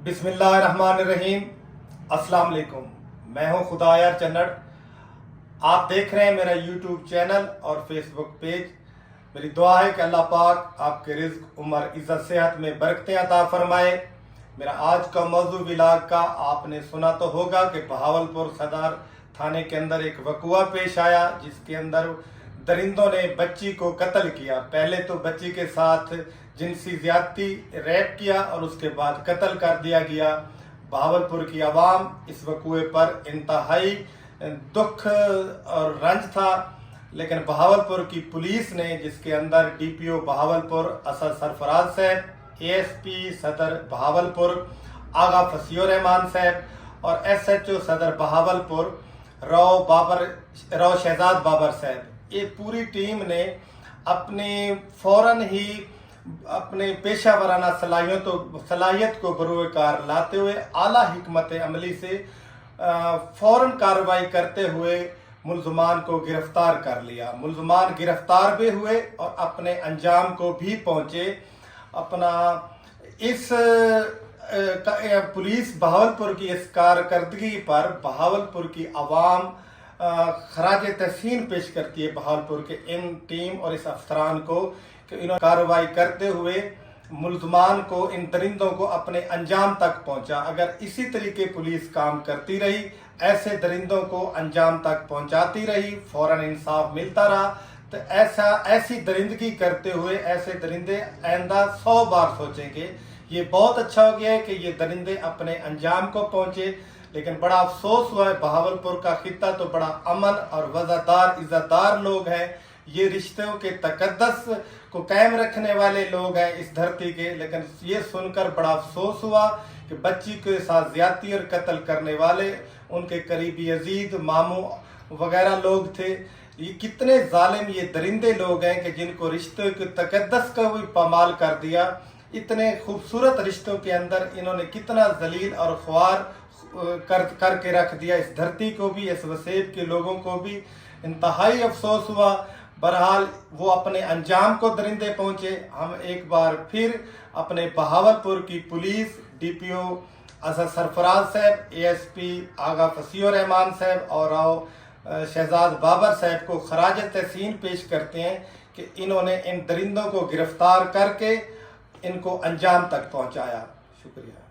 بسم اللہ الرحمن الرحیم۔ السلام علیکم، میں ہوں خدایار چنڑ۔ آپ دیکھ رہے ہیں میرا یوٹیوب چینل اور فیس بک پیج۔ میری دعا ہے کہ اللہ پاک آپ کے رزق، عمر، عزت، صحت میں برکتیں عطا فرمائے۔ میرا آج کا موضوع ولاگ کا آپ نے سنا تو ہوگا کہ بہاولپور صدر تھانے کے اندر ایک واقعہ پیش آیا جس کے اندر درندوں نے بچی کو قتل کیا۔ پہلے تو بچی کے ساتھ جنسی زیادتی ریپ کیا اور اس کے بعد قتل کر دیا گیا۔ بہاولپور کی عوام اس واقعے پر انتہائی دکھ اور رنج تھا، لیکن بہاولپور کی پولیس نے، جس کے اندر ڈی پی او بہاولپور اسد سرفراز صاحب، اے ایس پی صدر بہاولپور آغا فصیح الرحمان صاحب اور ایس ایچ او صدر بہاولپور رو شہزاد بابر صاحب، یہ پوری ٹیم نے فوراً ہی اپنے پیشہ ورانہ صلاحیت کو بروئے کار لاتے ہوئے اعلیٰ حکمت عملی سے فوراً کارروائی کرتے ہوئے ملزمان کو گرفتار کر لیا۔ ملزمان گرفتار بھی ہوئے اور اپنے انجام کو بھی پہنچے۔ اس پولیس بہاولپور کی اس کارکردگی پر بہاولپور کی عوام خراج تحسین پیش کرتی ہے بہاولپور کے ان ٹیم اور اس افسران کو کہ انہوں نے کارروائی کرتے ہوئے ملزمان کو، ان درندوں کو اپنے انجام تک پہنچا۔ اگر اسی طریقے پولیس کام کرتی رہی، ایسے درندوں کو انجام تک پہنچاتی رہی، فوراً انصاف ملتا رہا، تو ایسی درندگی کرتے ہوئے ایسے درندے آئندہ 100 بار سوچیں گے۔ یہ بہت اچھا ہو گیا ہے کہ یہ درندے اپنے انجام کو پہنچے، لیکن بڑا افسوس ہوا ہے، بہاولپور کا خطہ تو بڑا امن اور وفادار عزت دار لوگ ہیں، یہ رشتوں کے تقدس کو قائم رکھنے والے لوگ ہیں اس دھرتی کے، لیکن یہ سن کر بڑا افسوس ہوا کہ بچی کے ساتھ زیادتی اور قتل کرنے والے ان کے قریبی عزیز، ماموں وغیرہ لوگ تھے۔ یہ کتنے ظالم یہ درندے لوگ ہیں کہ جن کو رشتوں کے تقدس کا بھی پامال کر دیا۔ اتنے خوبصورت رشتوں کے اندر انہوں نے کتنا ذلیل اور خوار کر کے رکھ دیا، اس دھرتی کو بھی، اس وسیب کے لوگوں کو بھی۔ انتہائی افسوس ہوا۔ بہرحال وہ اپنے انجام کو درندے پہنچے۔ ہم ایک بار پھر اپنے بہاولپور کی پولیس، ڈی پی او اسد سرفراز صاحب، اے ایس پی آغا فصیح الرحمان صاحب اور شہزاد بابر صاحب کو خراج تحسین پیش کرتے ہیں کہ انہوں نے ان درندوں کو گرفتار کر کے ان کو انجام تک پہنچایا۔ شکریہ۔